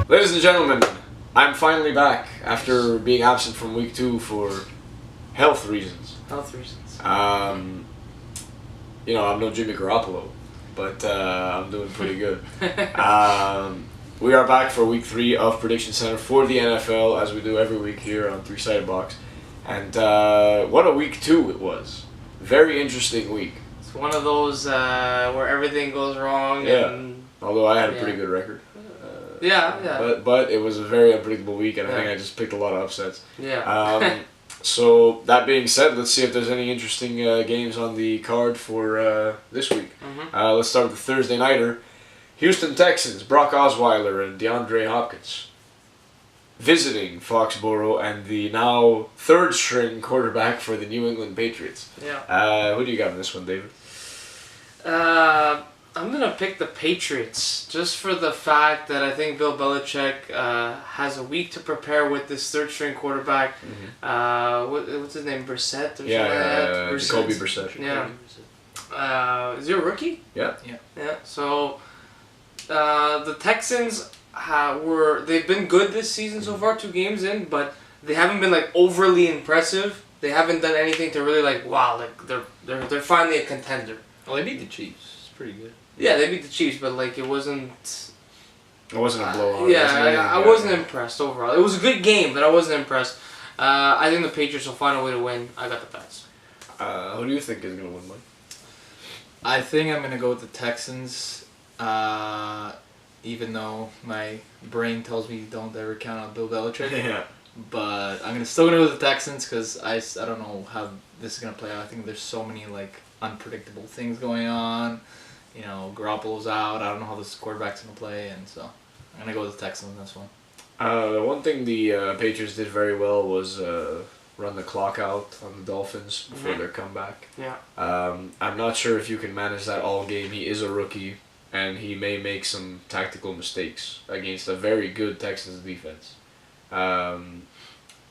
Ladies and gentlemen, I'm finally back after being absent from week 2 for health reasons. I'm no Jimmy Garoppolo, but I'm doing pretty good. We are back for week 3 of Prediction Center for the NFL, as we do every week here on 3-Sided Box. And what a week 2 it was. Very interesting week. It's one of those where everything goes wrong. Yeah. And although I had a pretty good record. But it was a very unpredictable week, and I think I just picked a lot of upsets. Yeah. So that being said, let's see if there's any interesting games on the card for this week. Let's start with the Thursday nighter. Houston Texans, Brock Osweiler and DeAndre Hopkins visiting Foxborough and the now third-string quarterback for the New England Patriots. Yeah. Who do you got in this one, David? I'm going to pick the Patriots just for the fact that I think Bill Belichick has a week to prepare with this third-string quarterback. What's his name? Brissett? Jacoby Brissett. Yeah. Is he a rookie? Yeah. So the Texans they've been good this season so far, 2 games in, but they haven't been like overly impressive. They haven't done anything to really they're finally a contender. Well, they beat the Chiefs. It's pretty good. Yeah, they beat the Chiefs, but it wasn't. It wasn't a blowout. I wasn't impressed overall. It was a good game, but I wasn't impressed. I think the Patriots will find a way to win. I got the Pats. Who do you think is going to win, Mike? I think I'm going to go with the Texans, even though my brain tells me don't ever count on Bill Belichick. Yeah. But I'm still going to go with the Texans because I don't know how this is going to play out. I think there's so many unpredictable things going on. Garoppolo's out. I don't know how this quarterback's going to play, and so I'm going to go with the Texans in this one. One thing the Patriots did very well was run the clock out on the Dolphins before their comeback. Yeah. I'm not sure if you can manage that all game. He is a rookie, and he may make some tactical mistakes against a very good Texans defense.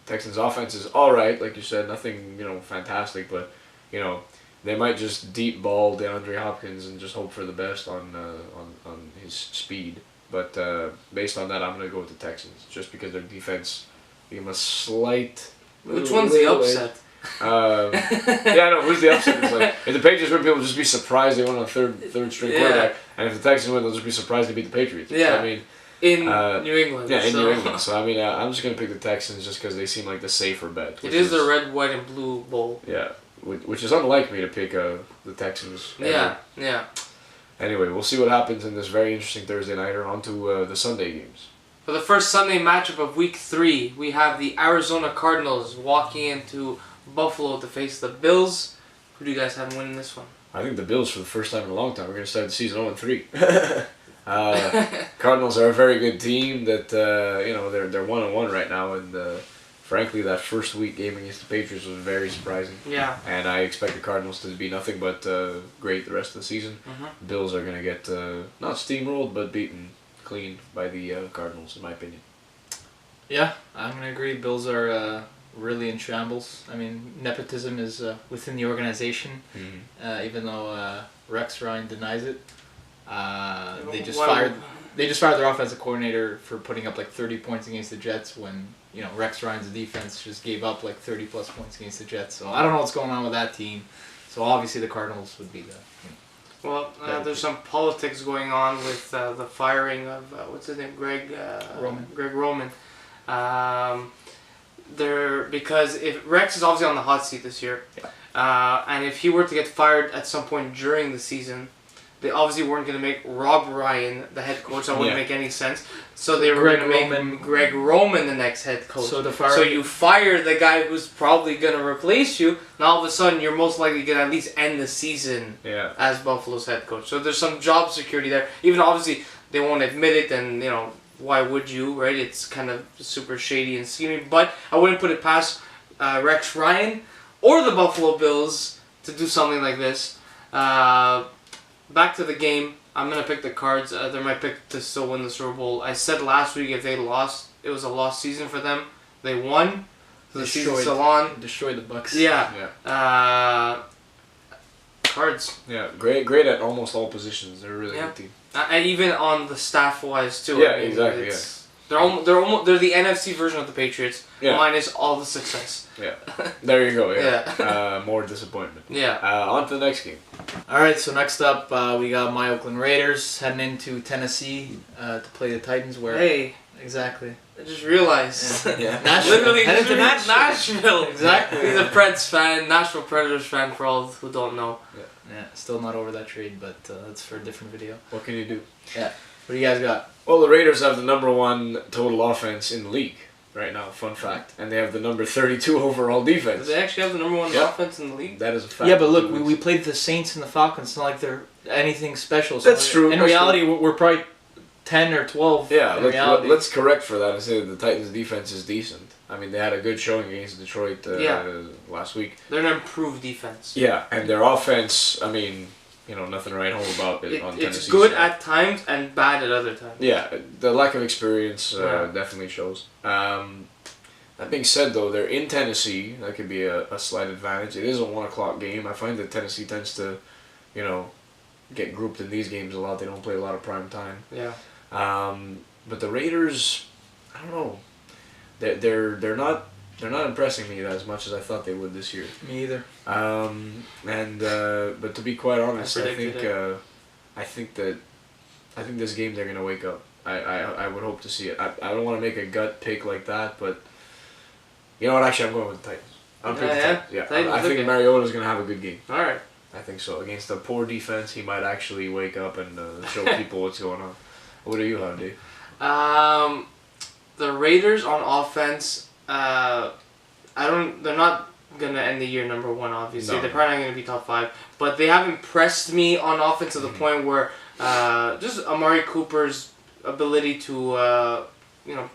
Texans offense is all right, like you said, nothing fantastic, but they might just deep ball DeAndre Hopkins and just hope for the best on his speed. But based on that, I'm going to go with the Texans, just because their defense gave them a slight... Which one's the upset? Who's the upset? It's if the Patriots win, people will just be surprised they won a third string quarterback, and if the Texans win, they'll just be surprised they beat the Patriots. Yeah. So, I mean... In New England. Yeah, in New England. So, I mean, I'm just going to pick the Texans just because they seem like the safer bet. It is the red, white, and blue bowl. Yeah. Which is unlike me to pick the Texans. Yeah. Anyway, we'll see what happens in this very interesting Thursday nighter. On to the Sunday games. For the first Sunday matchup of Week 3, we have the Arizona Cardinals walking into Buffalo to face the Bills. Who do you guys have winning this one? I think the Bills for the first time in a long time. We're going to start the season 0-3. Cardinals are a very good team that they're 1-1 right now, and frankly, that first week game against the Patriots was very surprising. Yeah. And I expect the Cardinals to be nothing but great the rest of the season. Bills are going to get not steamrolled, but beaten clean by the Cardinals, in my opinion. Yeah, I'm going to agree. Bills are really in shambles. I mean, nepotism is within the organization, even though Rex Ryan denies it. They just fired their offensive coordinator for putting up 30 points against the Jets when Rex Ryan's defense just gave up 30 plus points against the Jets. So I don't know what's going on with that team. So obviously the Cardinals would be the. Well, there's some politics going on with the firing of what's his name, Greg Roman. Because if Rex is obviously on the hot seat this year, and if he were to get fired at some point during the season, they obviously weren't going to make Rob Ryan the head coach. That wouldn't make any sense. So they were going to make Greg Roman the next head coach. So you fire the guy who's probably going to replace you. Now all of a sudden you're most likely going to at least end the season as Buffalo's head coach. So there's some job security there. Even obviously they won't admit it, and why would you, right? It's kind of super shady and scheming. But I wouldn't put it past Rex Ryan or the Buffalo Bills to do something like this. Back to the game. I'm going to pick the Cards. They're my pick to still win the Super Bowl. I said last week if they lost, it was a lost season for them. They won. So the season's still on. Destroyed the Bucs. Yeah. Cards. Yeah, great at almost all positions. They're a really good team. And even on the staff wise too. Yeah, exactly. They're the NFC version of the Patriots, minus all the success. Yeah, there you go. Yeah, more disappointment. Yeah. On to the next game. All right, so next up we got my Oakland Raiders heading into Tennessee to play the Titans. Where exactly. I just realized. Yeah. Nashville. Literally, Headed to Nashville. Exactly. He's a Preds fan, Nashville Predators fan for all who don't know. Yeah, still not over that trade, but that's for a different video. What can you do? Yeah. What do you guys got? Well, the Raiders have the #1 total offense in the league right now. Fun fact, and they have the number 32 overall defense. Do they actually have the #1 offense in the league? That is a fact. Yeah, but look, we played the Saints and the Falcons. It's not like they're anything special. So that's true. In reality, we're probably 10 or 12. Yeah, let's correct for that and say that the Titans' defense is decent. I mean, they had a good showing against Detroit last week. They're an improved defense. Yeah, and their offense, I mean, nothing to write home about it on Tennessee. It's good at times and bad at other times. Yeah, the lack of experience definitely shows. That being said, though, they're in Tennessee. That could be a slight advantage. It is a 1 o'clock game. I find that Tennessee tends to, get grouped in these games a lot. They don't play a lot of prime time. Yeah. But the Raiders, I don't know. They're not impressing me as much as I thought they would this year. Me either. But to be quite honest, I think this game they're gonna wake up. I would hope to see it. I don't want to make a gut pick like that, but you know what? Actually, I'm going with the Titans. I'm picking the Titans. Yeah, I think Mariota's gonna have a good game. All right. I think so. Against a poor defense, he might actually wake up and show people what's going on. What do you have, Dave? The Raiders on offense. They're not gonna end the year #1. Obviously, they're probably not gonna be top 5. But they have impressed me on offense to the point where just Amari Cooper's ability to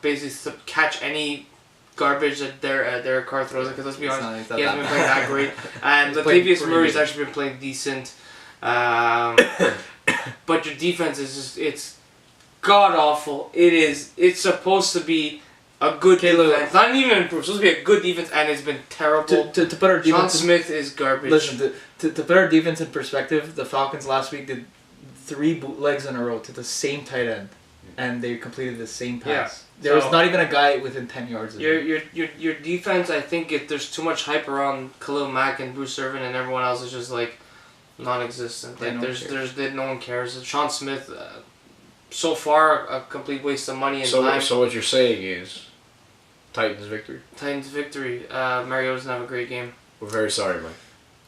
basically catch any garbage that Derek Carr throws. Because let's be honest, he hasn't been playing that great. And Latavius Murray's actually been playing decent. But your defense is it's god awful. It's supposed to be a good defense. Not even improved. It's supposed to be a good defense, and it's been terrible. To put our defense Sean Smith is garbage. Listen, to put our defense in perspective, the Falcons last week did 3 bootlegs in a row to the same tight end, and they completed the same pass. Yeah. There was not even a guy within 10 yards of your defense, I think there's too much hype around Khalil Mack and Bruce Irvin, and everyone else is just like non-existent. Like no one cares. Sean Smith, so far a complete waste of money and time. So what you're saying is Titans victory? Titans victory. Mario doesn't have a great game. We're very sorry, Mike.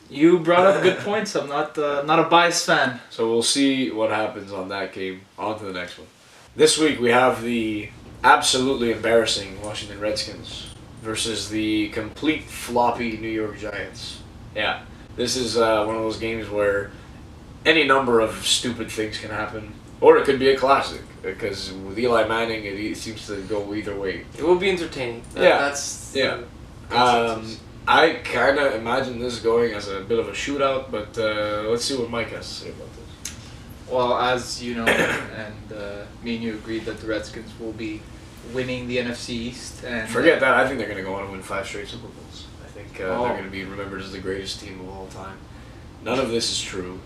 You brought up good points. I'm not a biased fan. So we'll see what happens on that game. On to the next one. This week we have the absolutely embarrassing Washington Redskins versus the complete floppy New York Giants. Yeah, this is one of those games where any number of stupid things can happen. Or it could be a classic, because with Eli Manning, it seems to go either way. It will be entertaining. I kind of imagine this going as a bit of a shootout, but let's see what Mike has to say about this. Well, as you know, and me and you agreed that the Redskins will be winning the NFC East. And forget that. I think they're going to go on and win 5 straight Super Bowls. I think they're going to be remembered as the greatest team of all time. None of this is true.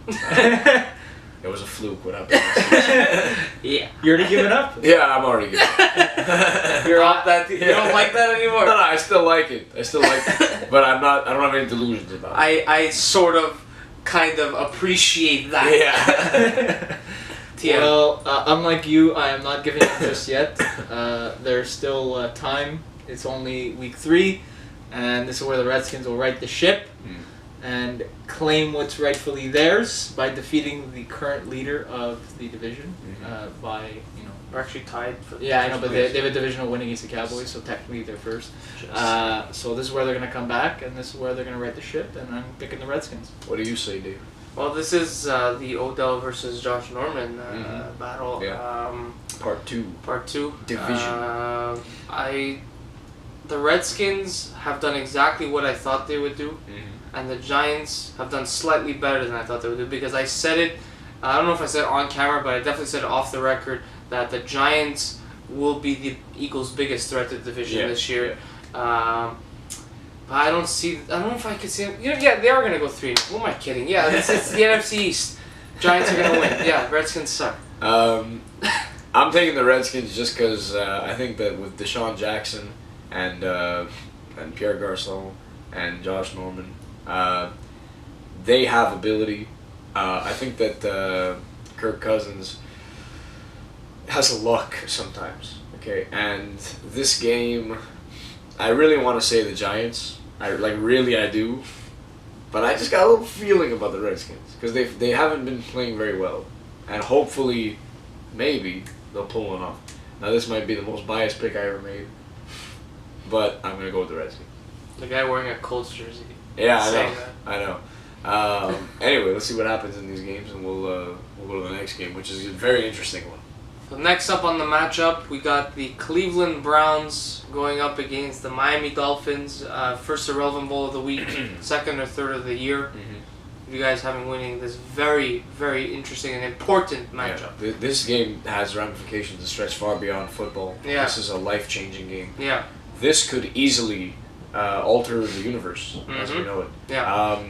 It was a fluke what happened last season. Yeah. You're already giving up? Yeah, I'm already giving up. You're off that. You don't like that anymore? No, I still like it. But I don't have any delusions about it. I sort of, kind of appreciate that. Yeah. Well, unlike you, I am not giving up just yet. There's still time. It's only week 3, and this is where the Redskins will right the ship and claim what's rightfully theirs by defeating the current leader of the division by, We're actually tied for the I know, but they have a divisional win against the Cowboys, so technically they're first. So this is where they're going to come back, and this is where they're going to right the ship, and I'm picking the Redskins. What do you say, Dave? Well, this is the Odell versus Josh Norman battle. Yeah. Part 2. Division. The Redskins have done exactly what I thought they would do, and the Giants have done slightly better than I thought they would do, because I said it, I don't know if I said it on camera, but I definitely said it off the record, that the Giants will be the Eagles' biggest threat to the division this year. The I don't know if I could see them. Yeah, they are going to go 3. Who am I kidding? Yeah, it's the NFC East. Giants are going to win. Yeah, Redskins suck. I'm taking the Redskins just because I think that with Deshaun Jackson and Pierre Garçon and Josh Norman, they have ability. I think that Kirk Cousins has a luck sometimes. Okay, and this game, I really want to say the Giants. I do, but I just got a little feeling about the Redskins because they haven't been playing very well, and hopefully, maybe they'll pull one off. Now this might be the most biased pick I ever made, but I'm gonna go with the Redskins. The guy wearing a Colts jersey. Yeah, I know. Anyway, let's see what happens in these games, and we'll go to the next game, which is a very interesting one. So next up on the matchup, we got the Cleveland Browns going up against the Miami Dolphins. First irrelevant bowl of the week, second or third of the year. Mm-hmm. You guys have been winning this very, very interesting and important matchup. Yeah. This game has ramifications that stretch far beyond football. Yeah. This is a life-changing game. Yeah. This could easily alter the universe as we know it. Yeah.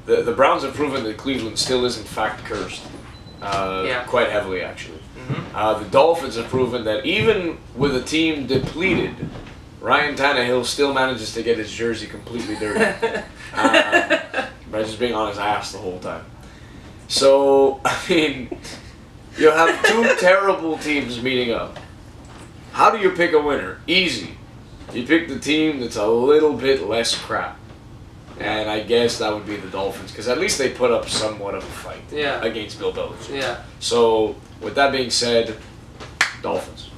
The Browns have proven that Cleveland still is in fact cursed. Quite heavily, actually. Mm-hmm. The Dolphins have proven that even with a team depleted, Ryan Tannehill still manages to get his jersey completely dirty by just being on his ass the whole time. So, I mean, you have 2 terrible teams meeting up. How do you pick a winner? Easy. You pick the team that's a little bit less crap. And I guess that would be the Dolphins, because at least they put up somewhat of a fight against Bill Belichick. Yeah. So, with that being said, Dolphins.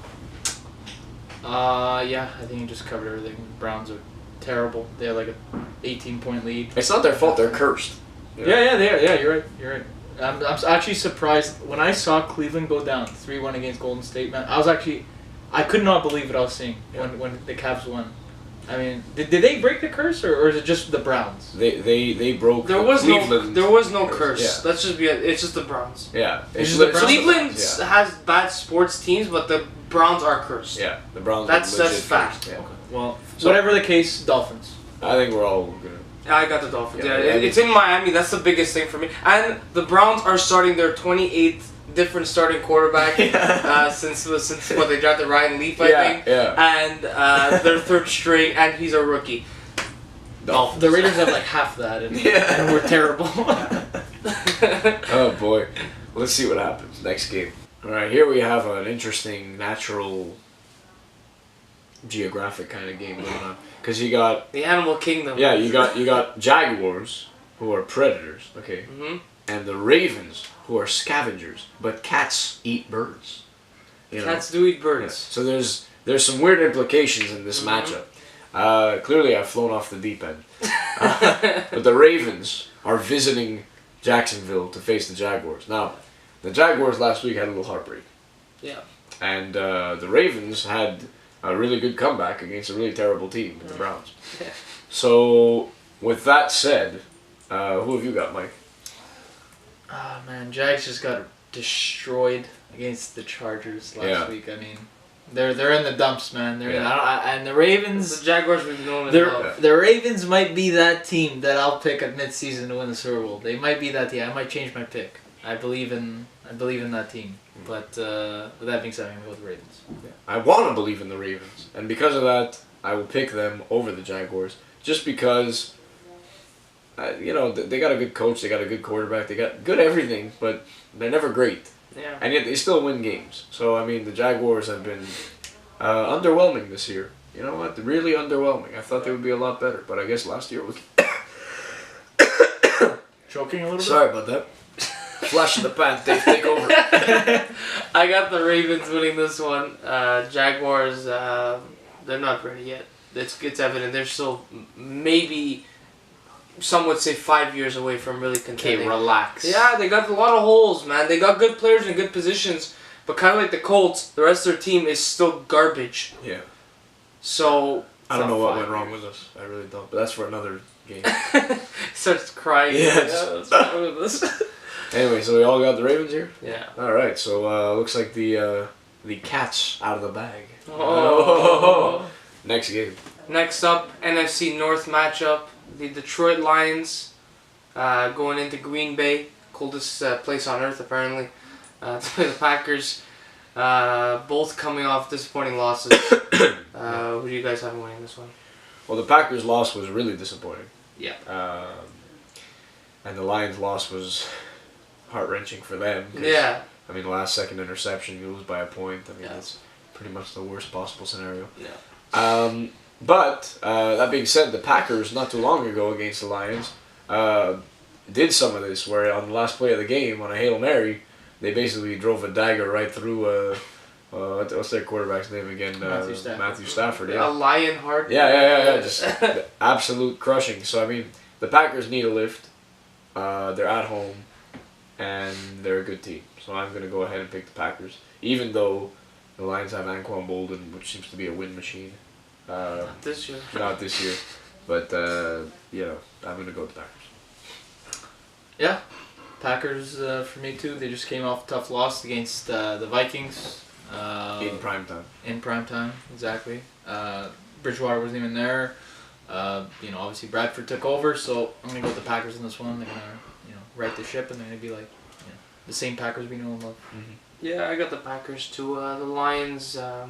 I think you just covered everything. Browns are terrible. They have like a 18-point lead. It's not their fault. They're cursed. Yeah, they are. Yeah, you're right. I'm actually surprised when I saw Cleveland go down 3-1 against Golden State. Man, I could not believe what I was seeing when the Cavs won. I mean, did they break the curse, or is it just the Browns? They broke. There was no curse. Yeah. Let's just it's just the Browns. Yeah. Cleveland has bad sports teams, but the Browns are cursed. Yeah, the Browns. That's fact. Yeah. Okay. Well, whatever the case, Dolphins. I think we're all good. I got the Dolphins. Yeah, it's in Miami. That's the biggest thing for me. And the Browns are starting their 28th different starting quarterback since what they drafted Ryan Leaf, I think. Yeah. And their third string, and he's a rookie. Dolphins. The Raiders have like half that, and we're terrible. Oh boy, let's see what happens next game. All right, here we have an interesting natural, geographic kind of game going on, because you got the Animal Kingdom. Yeah, you got Jaguars, who are predators, okay, and the Ravens, who are scavengers, but cats eat birds. Cats do eat birds. Yeah. So there's some weird implications in this matchup. Clearly, I've flown off the deep end. But the Ravens are visiting Jacksonville to face the Jaguars. Now, the Jaguars last week had a little heartbreak. Yeah. And the Ravens had a really good comeback against a really terrible team, the Browns. Yeah. So, with that said, who have you got, Mike? Oh man, Jags just got destroyed against the Chargers last week. I mean, they're in the dumps, man. And the Ravens. The Jaguars we've known as the Ravens might be that team that I'll pick at midseason to win the Super Bowl. They might be that team. I might change my pick. I believe in that team. But with that being said, I'm gonna go with the Ravens. Yeah. I want to believe in the Ravens, and because of that, I will pick them over the Jaguars. Just because. They got a good coach, they got a good quarterback, they got good everything, but they're never great. Yeah. And yet they still win games. So, I mean, the Jaguars have been underwhelming this year. You know what? Really underwhelming. I thought they would be a lot better, but I guess last year was... Choking a little bit? Sorry about that. Flash in the pan, take over. I got the Ravens winning this one. Jaguars, they're not ready yet. It's evident. They're still maybe... Some would say 5 years away from really contending. Okay, relax. Yeah, they got a lot of holes, man. They got good players in good positions, but kind of like the Colts, the rest of their team is still garbage. Yeah. So I don't know what went wrong with us. I really don't. But that's for another game. Starts crying. Yeah. What's wrong with this? Anyway, so we all got the Ravens here. Yeah. All right. So looks like the cat's out of the bag. Oh. Next game. Next up, NFC North matchup. The Detroit Lions going into Green Bay, coldest place on earth apparently, to play the Packers. Both coming off disappointing losses. Who do you guys have winning this one? Well, the Packers' loss was really disappointing. Yeah. And the Lions' loss was heart-wrenching for them. Yeah. I mean, last second interception, you lose by a point. I mean, that's pretty much the worst possible scenario. Yeah. But that being said, the Packers not too long ago against the Lions did some of this, where on the last play of the game on a Hail Mary, they basically drove a dagger right through. What's their quarterback's name again? Matthew Stafford. Yeah. A lion heart. Yeah. Just absolute crushing. So I mean, the Packers need a lift. They're at home, and they're a good team. So I'm gonna go ahead and pick the Packers, even though the Lions have Anquan Bolden, which seems to be a win machine. Not this year. Not this year, but I'm gonna go with the Packers. Yeah, Packers for me too. They just came off a tough loss against the Vikings. In primetime. In primetime, exactly. Bridgewater wasn't even there. Obviously Bradford took over, so I'm gonna go with the Packers in this one. They're gonna, right the ship, and they're gonna be like, the same Packers we know and love. Mm-hmm. Yeah, I got the Packers too. The Lions, the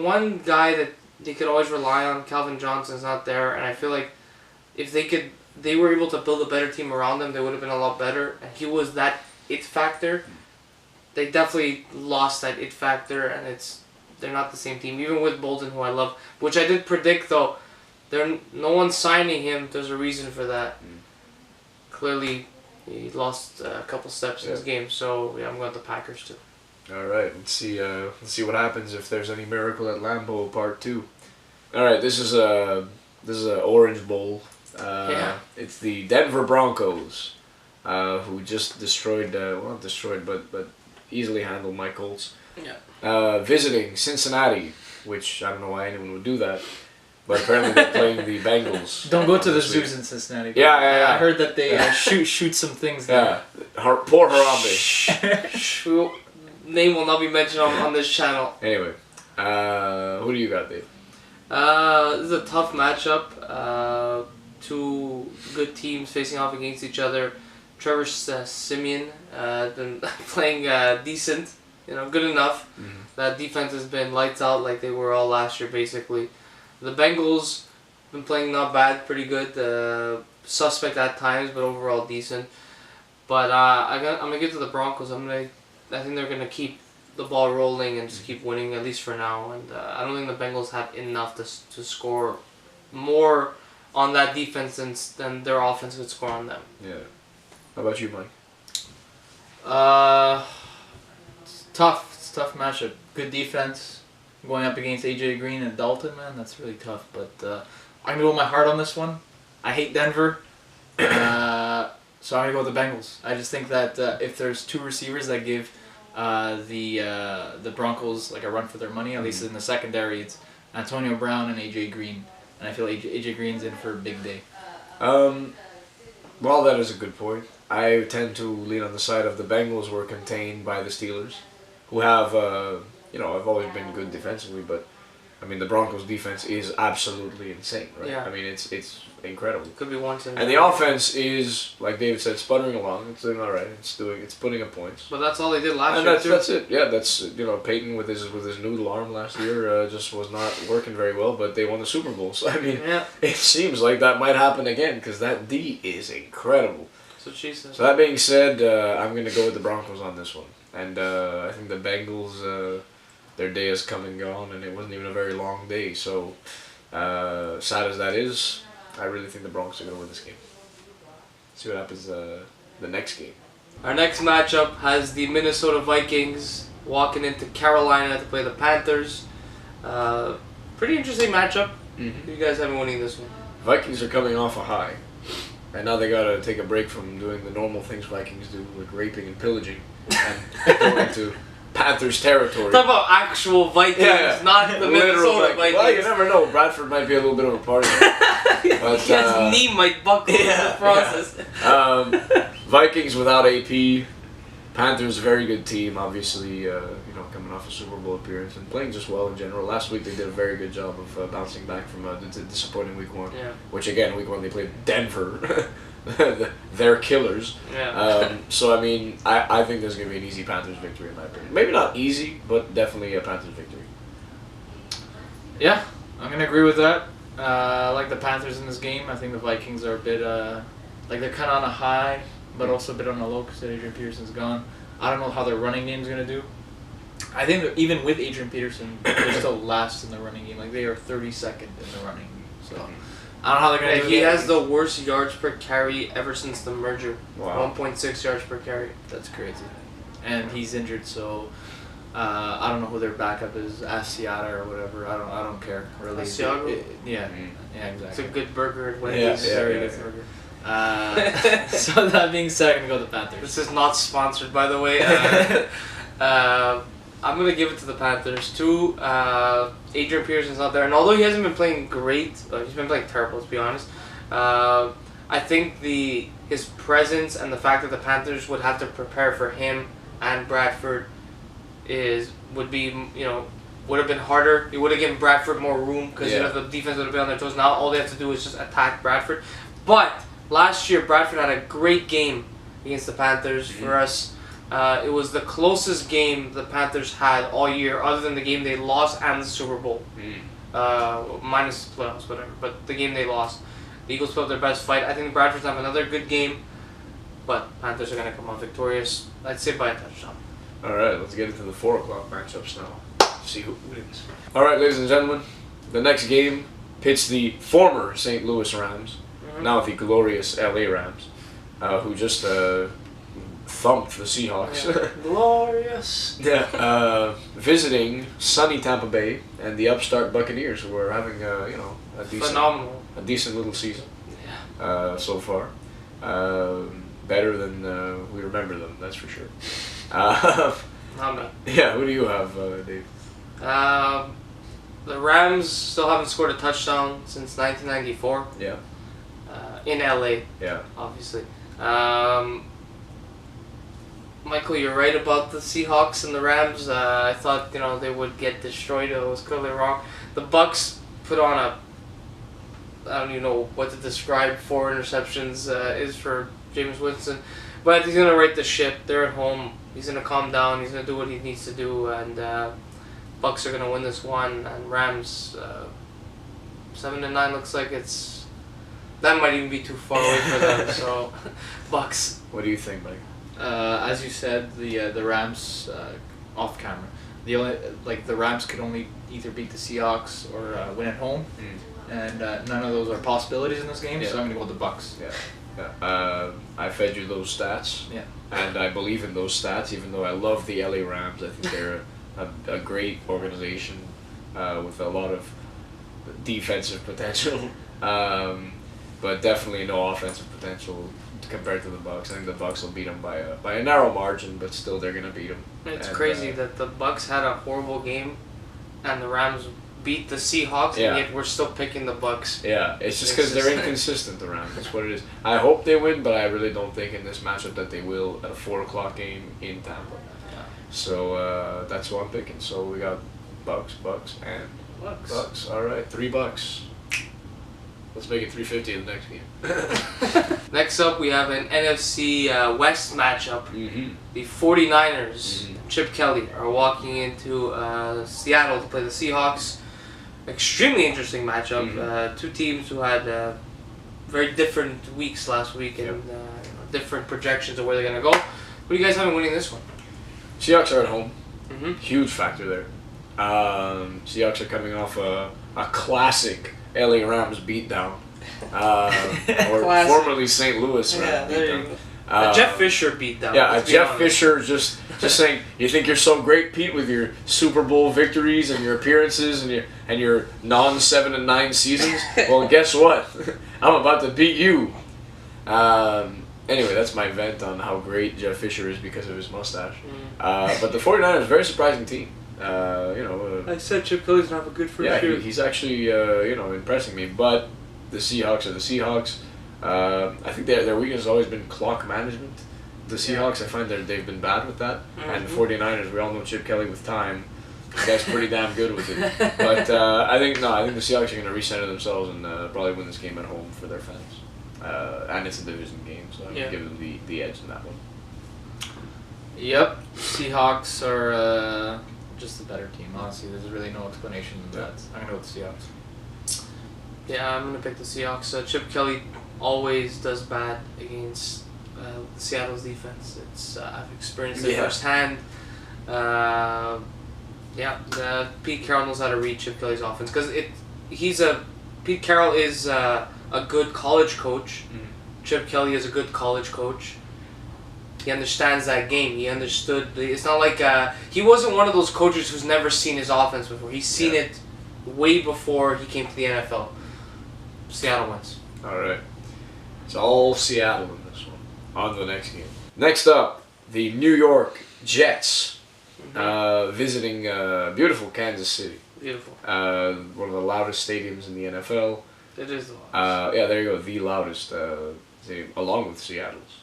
one guy that they could always rely on, Calvin Johnson's not there, and I feel like if they were able to build a better team around them, they would have been a lot better. And he was that it factor. They definitely lost that it factor, and they're not the same team. Even with Bolden, who I love, which I did predict though, no one's signing him. There's a reason for that. Clearly, he lost a couple steps in his game, so I'm going with the Packers too. All right, let's see what happens if there's any miracle at Lambeau Part 2. All right, this is a Orange Bowl. It's the Denver Broncos, who just not destroyed, but easily handled my Colts. Yeah. Visiting Cincinnati, which I don't know why anyone would do that, but apparently they're playing the Bengals. Don't go to the zoos in Cincinnati. Yeah. I heard that they shoot some things there. Yeah, poor Harambe. Name will not be mentioned on this channel. Anyway, who do you got, Dave? This is a tough matchup. Two good teams facing off against each other. Trevor Siemian been playing decent, good enough. Mm-hmm. That defense has been lights out like they were all last year, basically. The Bengals been playing not bad, pretty good. Suspect at times, but overall decent. But I'm gonna give it to the Broncos. I think they're gonna keep the ball rolling and just keep winning, at least for now. And I don't think the Bengals have enough to score more on that defense than their offense could score on them. Yeah. How about you, Mike? It's tough. It's a tough matchup. Good defense. Going up against AJ Green and Dalton, man, that's really tough. But I'm gonna go with my heart on this one. I hate Denver. So I'm gonna go with the Bengals. I just think that if there's two receivers that give the Broncos like a run for their money, at least in the secondary, it's Antonio Brown and AJ Green, and I feel AJ Green's in for a big day. Well, that is a good point. I tend to lean on the side of the Bengals were contained by the Steelers, who have have always been good defensively, but I mean the Broncos' defense is absolutely insane, right? Yeah. I mean it's incredible. Could be one team. And the offense is, like David said, sputtering along. It's doing all right. It's putting up points. But that's all they did last And year. that's it. Yeah, that's Peyton with his noodle arm last year just was not working very well, but they won the Super Bowl. So I mean, It seems like that might happen again because that D is incredible. That's what she said. So that being said, I'm gonna go with the Broncos on this one, and I think the Bengals, their day has come and gone, and it wasn't even a very long day. So sad as that is, I really think the Broncos are gonna win this game. See what happens the next game. Our next matchup has the Minnesota Vikings walking into Carolina to play the Panthers. Pretty interesting matchup. Mm-hmm. You guys haven't winning this one. Vikings are coming off a high, and now they gotta take a break from doing the normal things Vikings do, like raping and pillaging, and go into Panthers territory. Talk about actual Vikings, not the Minnesota Vikings. Well, you never know. Bradford might be a little bit of a party. But, his knee might buckle in the process. Vikings without AP, Panthers, very good team, obviously, coming off a Super Bowl appearance and playing just well in general. Last week they did a very good job of bouncing back from a disappointing week 1. Yeah. Which, again, week 1 they played Denver. They're killers. Yeah. So, I mean, I think there's going to be an easy Panthers victory in my opinion. Maybe not easy, but definitely a Panthers victory. Yeah, I'm going to agree with that. I like the Panthers in this game. I think the Vikings are a bit, they're kind of on a high, but also a bit on a low because Adrian Peterson's gone. I don't know how their running game's going to do. I think that even with Adrian Peterson, they're still last in the running game. Like, they are 32nd in the running game. So, I don't know how they're going to do it. He has the worst yards per carry ever since the merger. Wow. 1.6 yards per carry. That's crazy. And he's injured, so I don't know who their backup is, Asiata or whatever. I don't care really. Asiago? Yeah, exactly. It's a good burger at Wendy's. Yeah, Very good burger. So that being said, I'm gonna go with the Panthers. This is not sponsored, by the way. I'm gonna give it to the Panthers too. Adrian Peterson's not there, and although he hasn't been playing great, he's been playing terrible. Let's be honest. I think his presence and the fact that the Panthers would have to prepare for him and Bradford would have been harder. It would have given Bradford more room because the defense would have been on their toes. Now all they have to do is just attack Bradford. But last year Bradford had a great game against the Panthers for us. It was the closest game the Panthers had all year, other than the game they lost and the Super Bowl. Minus the playoffs, whatever. But the game they lost. The Eagles put up their best fight. I think the Bradfords have another good game, but Panthers are going to come out victorious. I'd say by a touchdown. All right, let's get into the 4 o'clock matchups now. See who wins. All right, ladies and gentlemen, the next game pits the former St. Louis Rams, now the glorious LA Rams, who just thumped the Seahawks. Yeah. Glorious. Visiting sunny Tampa Bay and the upstart Buccaneers, who are having a decent little season so far. Better than we remember them, that's for sure. Not bad. Yeah, who do you have, Dave? The Rams still haven't scored a touchdown since 1994. Yeah. In LA. Yeah. Obviously. Michael, you're right about the Seahawks and the Rams. I thought they would get destroyed. I was clearly wrong. The Bucks put on I don't even know what to describe 4 interceptions is for Jameis Winston, but he's gonna right the ship. They're at home. He's gonna calm down. He's gonna do what he needs to do, and Bucks are gonna win this one. And Rams 7-9 looks like that might even be too far away for them. So Bucks. What do you think, Mike? As you said, the Rams off camera. The Rams could only either beat the Seahawks or win at home, and none of those are possibilities in this game. So I'm gonna go with the Bucks. Yeah. I fed you those stats. Yeah. And I believe in those stats, even though I love the LA Rams. I think they're a great organization with a lot of defensive potential, but definitely no offensive potential compared to the Bucks. I think the Bucks will beat them by a narrow margin, but still they're gonna beat them. It's crazy that the Bucks had a horrible game, and the Rams beat the Seahawks, and yet we're still picking the Bucks. Yeah, it's just because they're inconsistent, the Rams. That's what it is. I hope they win, but I really don't think in this matchup that they will at a 4 o'clock game in Tampa. Yeah. So that's what I'm picking. So we got Bucks, and Bucks. All right, $3. Let's make it $3.50 in the next game. Next up, we have an NFC West matchup. The 49ers, Chip Kelly, are walking into Seattle to play the Seahawks. Extremely interesting matchup. Two teams who had very different weeks last week and different projections of where they're going to go. What do you guys have in winning this one? Seahawks are at home. Huge factor there. Seahawks are coming off a classic LA Rams beatdown. Or formerly St. Louis Rams beatdown. A Jeff Fisher beatdown. Yeah, a Jeff Fisher just saying, you think you're so great, Pete, with your Super Bowl victories and your appearances and your non-7-9 seasons? Well, guess what? I'm about to beat you. Anyway, that's my vent on how great Jeff Fisher is because of his mustache. But the 49ers, very surprising team. I said Chip Kelly's gonna have a good first year. He's actually impressing me. But the Seahawks are the Seahawks. I think their weakness has always been clock management. the Seahawks, I find they've been bad with that. And the 49ers, we all know Chip Kelly with time. The guy's pretty damn good with it. But I think the Seahawks are going to recenter themselves and probably win this game at home for their fans. And it's a division game, so I'm going to give them the edge in that one. Yep, Seahawks are just a better team. Honestly, there's really no explanation to that. I'm going to go with the Seahawks. Yeah, I'm going to pick the Seahawks. Chip Kelly always does bad against Seattle's defense. I've experienced it firsthand. Pete Carroll knows how to read Chip Kelly's offense because Pete Carroll is a good college coach. Chip Kelly is a good college coach. He understands that game. He understood. It's not like he wasn't one of those coaches who's never seen his offense before. He's seen it way before he came to the NFL. Seattle wins. All right. It's all Seattle in this one. On to the next game. Next up, the New York Jets visiting beautiful Kansas City. Beautiful. One of the loudest stadiums in the NFL. It is the loudest. There you go. The loudest, along with Seattle's.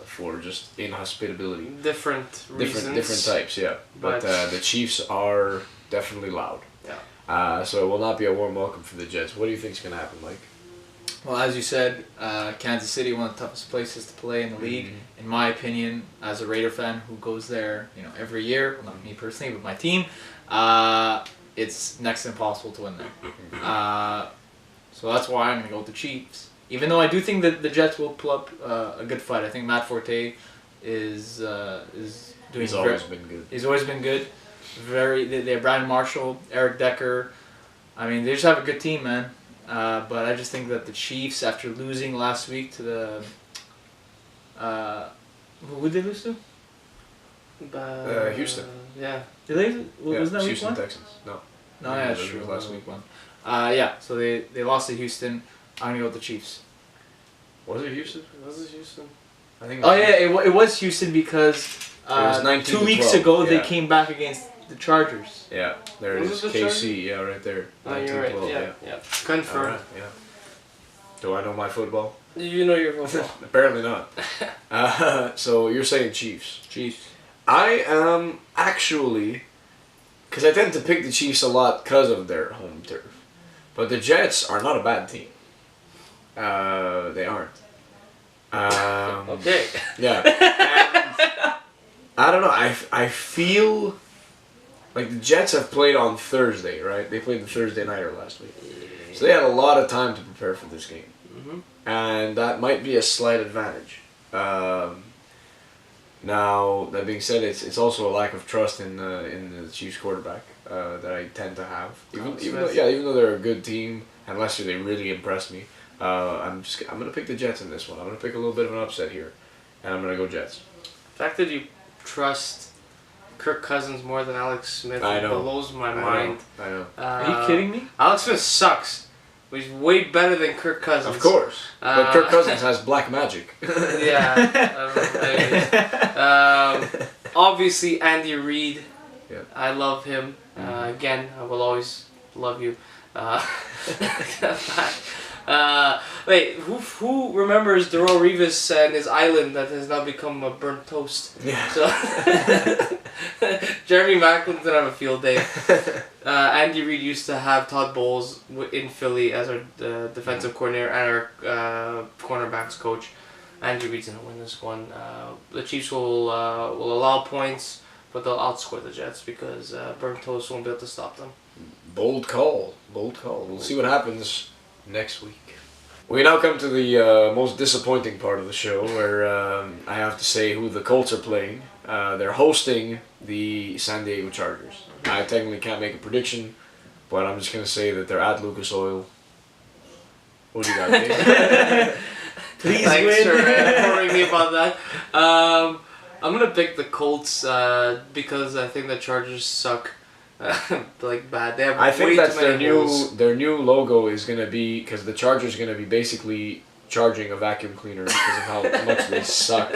For just inhospitability. Different reasons. Different types, yeah. But the Chiefs are definitely loud. Yeah. So it will not be a warm welcome for the Jets. What do you think is going to happen, Mike? Well, as you said, Kansas City, one of the toughest places to play in the league. In my opinion, as a Raider fan who goes there, every year, well, not me personally, but my team, it's next to impossible to win there. So that's why I'm going to go with the Chiefs. Even though I do think that the Jets will pull up a good fight. I think Matt Forte is doing. He's always been good. He's always been good. They have Brian Marshall, Eric Decker. I mean, they just have a good team, man. But I just think that the Chiefs, after losing last week to the who did they lose to? Houston. Yeah. Did they? Wasn't that week Houston 1? Texans. No. No, yeah, that's true. Last week 1. So they lost to Houston. I'm gonna go with the Chiefs. Was it Houston? Was it Houston? I think. It was Houston because was 2 weeks ago they came back against the Chargers. Yeah, there it is. KC, yeah, right there. Oh, you're right. Yeah. Confirmed. Right, yeah. Do I know my football? You know your football. Apparently not. So you're saying Chiefs? Chiefs. I am actually, because I tend to pick the Chiefs a lot because of their home turf, but the Jets are not a bad team. They aren't. Okay. Yeah. And I don't know. I feel like the Jets have played on Thursday, right? They played the Thursday nighter last week, so they had a lot of time to prepare for this game, and that might be a slight advantage. Now that being said, it's also a lack of trust in the Chiefs quarterback that I tend to have. Even though they're a good team, and last year they really impressed me. I'm gonna pick the Jets in this one. I'm gonna pick a little bit of an upset here, and I'm gonna go Jets. The fact that you trust Kirk Cousins more than Alex Smith blows my mind. I know. Are you kidding me? Alex Smith sucks, but he's way better than Kirk Cousins. Of course, but Kirk Cousins has black magic. Obviously Andy Reid. Yeah. I love him. Again, I will always love you. Wait, who remembers Darrell Revis and his island that has now become a burnt toast? Yeah. So Jeremy Maclin's gonna have a field day. Andy Reid used to have Todd Bowles in Philly as our defensive coordinator and our cornerbacks coach. Andy Reid's gonna win this one. The Chiefs will allow points, but they'll outscore the Jets because burnt toast won't be able to stop them. Bold call. We'll see what happens next week. We now come to the most disappointing part of the show, where I have to say who the Colts are playing. They're hosting the San Diego Chargers. I technically can't make a prediction, but I'm just going to say that they're at Lucas Oil. What do you got, Dave? Please Thanks for informing me about that. I'm going to pick the Colts because I think the Chargers suck. Like bad. They have I think that's their new logo is gonna be, because the Chargers are gonna be basically charging a vacuum cleaner because of how much they suck.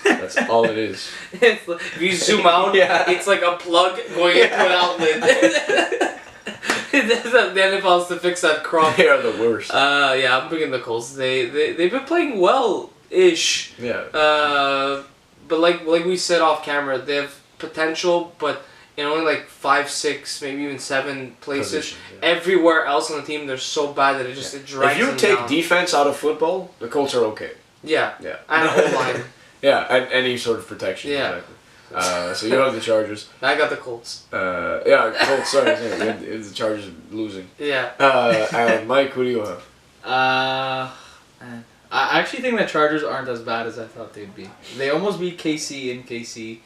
That's all it is. It's like, if you zoom out, it's like a plug going into an outlet. Then if I was to fix that crop, they are the worst. I'm picking the Colts. They've been playing well-ish. Yeah. but like we said off camera, they have potential, but in only like 5, 6, maybe even 7 places. Everywhere else on the team, they're so bad that it drags them down. If you take defense out of football, the Colts are okay. Yeah. Yeah. And O-line. Yeah, and any sort of protection. Yeah. Exactly. So you have the Chargers. I got the Colts. Colts. Sorry, it's the Chargers losing. Yeah. And Mike, who do you have? Man. I actually think the Chargers aren't as bad as I thought they'd be. They almost beat KC in KC.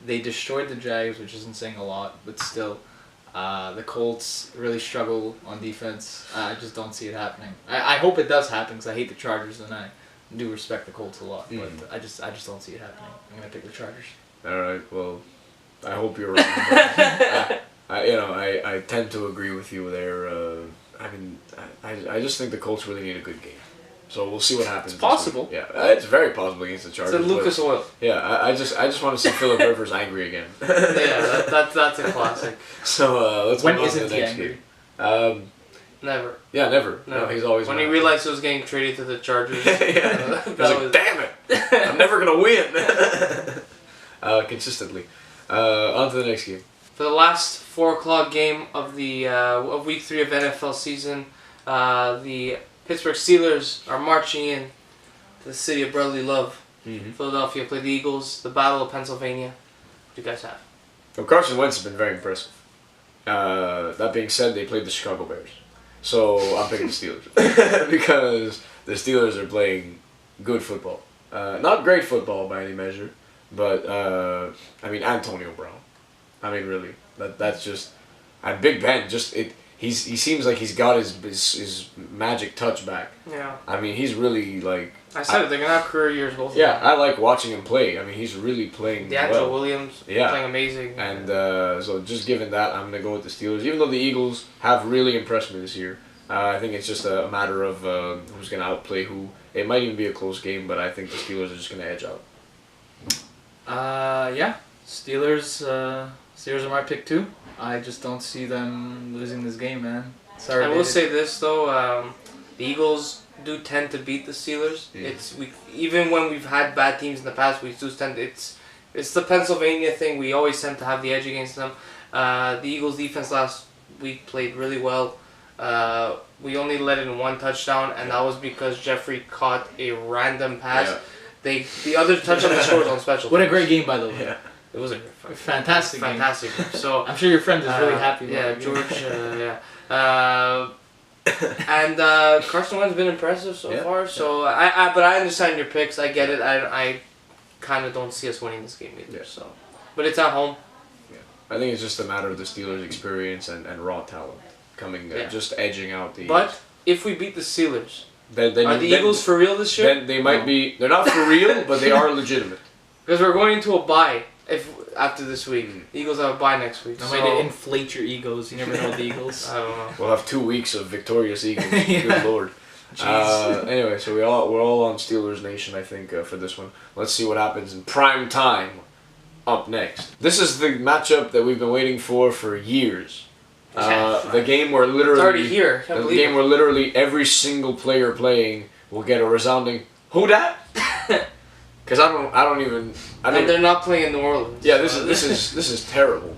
They destroyed the Jags, which isn't saying a lot, but still. The Colts really struggle on defense. I just don't see it happening. I hope it does happen because I hate the Chargers and I do respect the Colts a lot, but I just don't see it happening. I'm gonna pick the Chargers. All right. Well, I hope you're right. I tend to agree with you there. I just think the Colts really need a good game. So we'll see what happens. It's possible. Yeah, it's very possible against the Chargers. It's a Lucas Oil. Yeah, I just want to see Phillip Rivers angry again. Yeah, that's a classic. So let's when move on to isn't the he next angry? game. Never. Yeah, never. No, he's always when mad. he realized he was getting traded to the Chargers. He was like, damn it! I'm never gonna win. Consistently. On to the next game. For the last 4:00 game of the of Week 3 of NFL season, the Pittsburgh Steelers are marching in to the city of brotherly love. Mm-hmm. Philadelphia play the Eagles. The Battle of Pennsylvania. What do you guys have? Well, Carson Wentz has been very impressive. That being said, they played the Chicago Bears. So I'm picking the Steelers. Because the Steelers are playing good football. Not great football by any measure, but Antonio Brown. I mean, really, that's just, and Big Ben. He seems like he's got his magic touch back. Yeah. I mean, he's really like. I said they're gonna have career years both. Yeah, I like watching him play. I mean, he's really playing DeAngelo Williams. Yeah. Playing amazing. And so just given that, I'm gonna go with the Steelers. Even though the Eagles have really impressed me this year, I think it's just a matter of who's gonna outplay who. It might even be a close game, but I think the Steelers are just gonna edge out. Yeah, Steelers are my pick too. I just don't see them losing this game, man. Sorry. I will say this though, the Eagles do tend to beat the Steelers. Mm. Even when we've had bad teams in the past, we do tend. It's the Pennsylvania thing. We always tend to have the edge against them. The Eagles' defense last week played really well. We only let in 1 touchdown, and that was because Jeffrey caught a random pass. Yeah. The other touchdown they scored was on special. What a great game, by the way. Yeah. It was a fantastic game. So I'm sure your friend is really happy. Yeah, George. And Carson Wentz has been impressive so far. So but I understand your picks. I get it. I kind of don't see us winning this game either. Yeah. So, but it's at home. Yeah. I think it's just a matter of the Steelers' experience and raw talent coming, just edging out the. But if we beat the Steelers, then are the Eagles for real this year? Then they might be. They're not for real, but they are legitimate. Because we're going into a bye after this week. The Eagles have a bye next week. No way to inflate your egos. You never know the Eagles. I don't know. We'll have 2 weeks of victorious Eagles. Yeah. Good lord. Anyway, so we're all on Steelers Nation, I think, for this one. Let's see what happens in prime time. Up next, this is the matchup that we've been waiting for years. The game where literally It's already here. the game where literally every single player playing will get a resounding "Who dat?" Because And they're not playing in New Orleans. Yeah, this is terrible.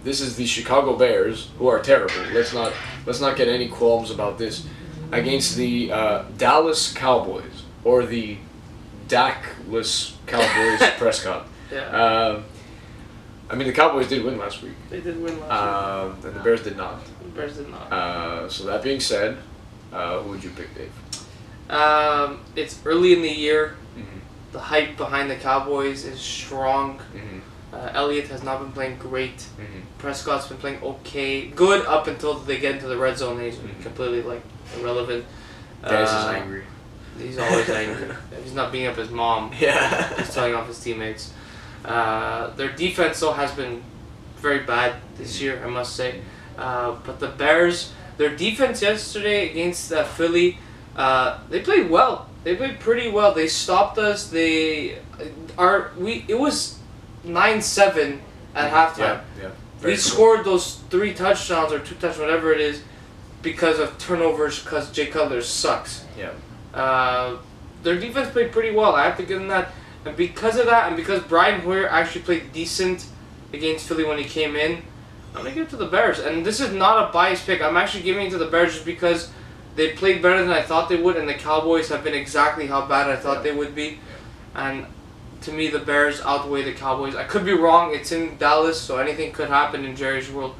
This is the Chicago Bears, who are terrible. Let's not get any qualms about this. Against the Dallas Cowboys, or the Dak-less Cowboys Prescott. Yeah. The Cowboys did win last week. They did win last week. And the Bears did not. The Bears did not. So that being said, who would you pick, Dave? It's early in the year. Mm-hmm. The hype behind the Cowboys is strong. Mm-hmm. Elliott has not been playing great. Mm-hmm. Prescott's been playing okay. Good up until they get into the red zone. He's completely irrelevant. Dennis is angry. He's always angry. He's not beating up his mom. Yeah. He's telling off his teammates. Their defense though has been very bad this year, I must say. But the Bears, their defense yesterday against Philly, they played well. They played pretty well. They stopped us. It was 9-7 at halftime. Yeah. We scored those 3 touchdowns or 2 touchdowns, whatever it is, because of turnovers. Because Jay Cutler sucks. Yeah. Their defense played pretty well. I have to give them that. And because of that, and because Brian Hoyer actually played decent against Philly when he came in, I'm going to give it to the Bears. And this is not a biased pick. I'm actually giving it to the Bears just because they played better than I thought they would, and the Cowboys have been exactly how bad I thought they would be. And to me, the Bears outweigh the Cowboys. I could be wrong. It's in Dallas, so anything could happen in Jerry's world.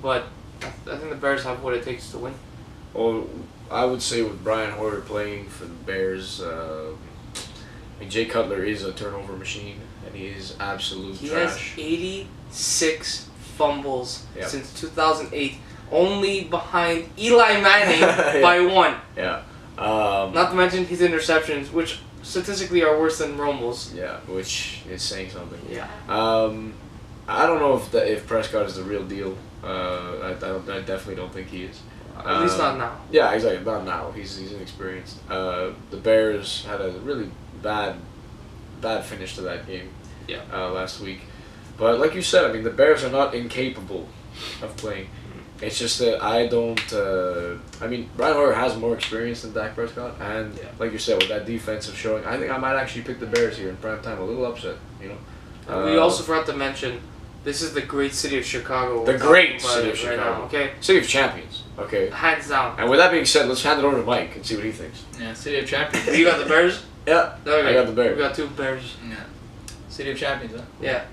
But I think the Bears have what it takes to win. Well, I would say with Brian Hoyer playing for the Bears, Jay Cutler is a turnover machine, and he is absolute trash. He has 86 fumbles Yep. since 2008, only behind Eli Manning by 1. Yeah. Not to mention his interceptions, which statistically are worse than Romo's. Yeah, which is saying something. Yeah. I don't know if Prescott is the real deal. I definitely don't think he is. At least not now. Yeah, exactly. Not now. He's inexperienced. The Bears had a really bad finish to that game. Yeah. Last week, but like you said, I mean the Bears are not incapable of playing. It's just that I don't. I mean, Brian Hoyer has more experience than Dak Prescott, and like you said, with that defensive showing, I think I might actually pick the Bears here in prime time. A little upset, you know. We also forgot to mention, this is the great city of Chicago. The great city of Chicago. Right now, okay? City of champions. Okay. Hands down. And with that being said, let's hand it over to Mike and see what he thinks. Yeah, City of Champions. You got the Bears? Yeah. Okay. I got the Bears. We got 2 Bears. Yeah. City of Champions, huh? Yeah.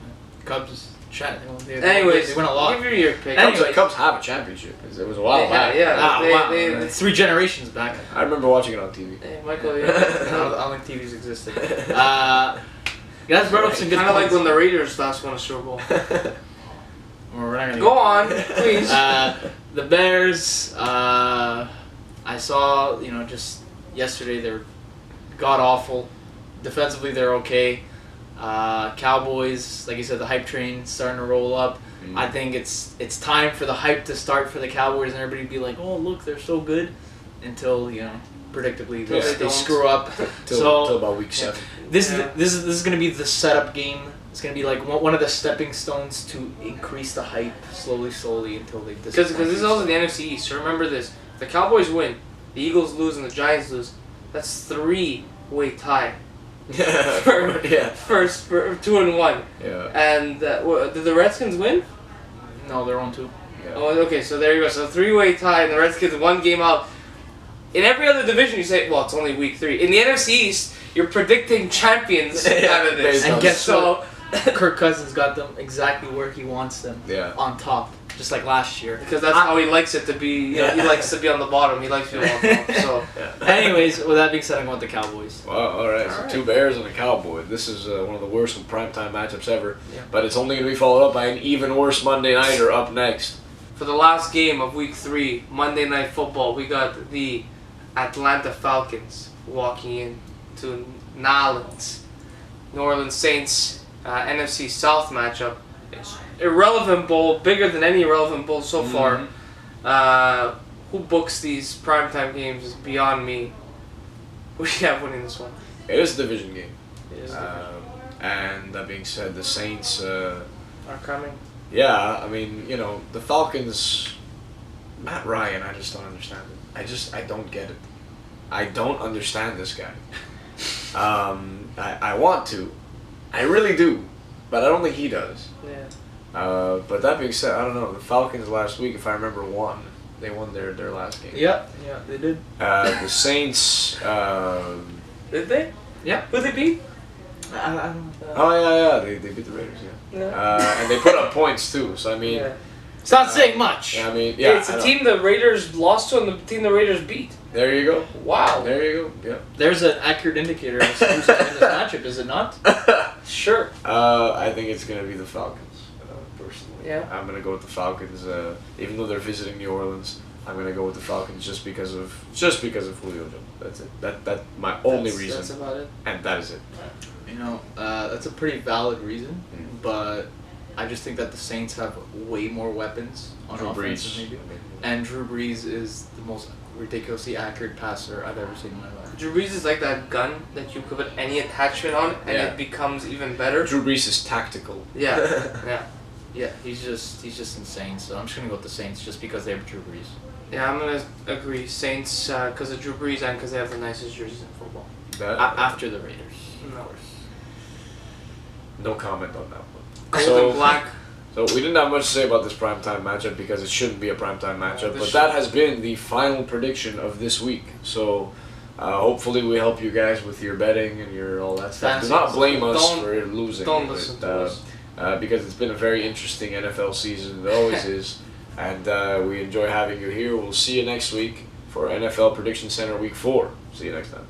Cubs chat. Anyways, they win a lot. give you your pick. Anyways. Cubs have a championship. It was a while back. Yeah. It's 3 generations back. I remember watching it on TV. Hey, Michael, I don't think TVs existed. You guys brought up some good kind of like points. when the Raiders last won a Super Bowl. We're not gonna Go on, please. The Bears, I saw, just yesterday they were god awful. Defensively, they're okay. Cowboys, like you said, the hype train's starting to roll up. I think it's time for the hype to start for the Cowboys and everybody be like, oh, look, they're so good. Until, predictably, they screw up. Till about week 7. This is going to be the setup game. It's going to be like one of the stepping stones to increase the hype slowly until they disappoint. Because this is also the NFC East. So remember this: if the Cowboys win, the Eagles lose, and the Giants lose. That's 3-way tie. First for 2-1. Yeah. And did the Redskins win? No, they're on 2. Yeah. Oh, okay. So there you go. So 3-way tie, and the Redskins 1 game out. In every other division, you say, well, it's only week 3. In the NFC East, you're predicting champions out of this. And guess what? Kirk Cousins got them exactly where he wants them. Yeah. On top, just like last year. Because that's how he likes it to be. He likes to be on the bottom. He likes to be on top. So. Anyways, with that being said, I'm going with the Cowboys. Wow, alright. So 2 Bears and a Cowboy. This is one of the worst primetime matchups ever. Yeah. But it's only going to be followed up by an even worse Monday Nighter up next. For the last game of Week 3, Monday Night Football, we got the Atlanta Falcons walking in to New Orleans Saints. NFC South matchup. Irrelevant bowl, bigger than any irrelevant bowl so far. Who books these primetime games is beyond me. Who do you have winning this one? It is a division game. It is and that being said, the Saints are coming. Yeah, I mean, the Falcons, Matt Ryan, I just don't understand it. I don't get it. I don't understand this guy. I want to. I really do, but I don't think he does. Yeah. But that being said, I don't know. The Falcons last week, if I remember, won. They won their last game. Yeah, they did. The Saints. Did they? Yeah. Who they beat? I don't know. Oh yeah. They beat the Raiders. Yeah. And they put up points too. So I mean. Yeah. It's not saying much. I mean, yeah. It's the team the Raiders lost to and the team the Raiders beat. There you go. Wow. There you go. Yeah. There's an accurate indicator as to who's going to win this matchup, is it not? Sure. I think it's gonna be the Falcons. Personally. Yeah. I'm gonna go with the Falcons. Even though they're visiting New Orleans, I'm gonna go with the Falcons just because of Julio Jones. That's it. That's my only reason. That's about it. And that is it. That's a pretty valid reason, but I just think that the Saints have way more weapons on offense than they do. And Drew Brees is the most ridiculously accurate passer I've ever seen in my life. Drew Brees is like that gun that you put any attachment on and it becomes even better. Drew Brees is tactical. Yeah. Yeah, he's just insane. So I'm just gonna go with the Saints just because they have Drew Brees. Yeah, I'm gonna agree. Saints because of Drew Brees and because they have the nicest jerseys in football. After the Raiders, of course. No comment on that one. Gold and black. So we didn't have much to say about this primetime matchup because it shouldn't be a primetime matchup. But that has been the final prediction of this week. So hopefully we help you guys with your betting and your all that stuff. Do not blame us for losing. Don't listen to us. Because it's been a very interesting NFL season. It always is. And we enjoy having you here. We'll see you next week for NFL Prediction Center Week 4. See you next time.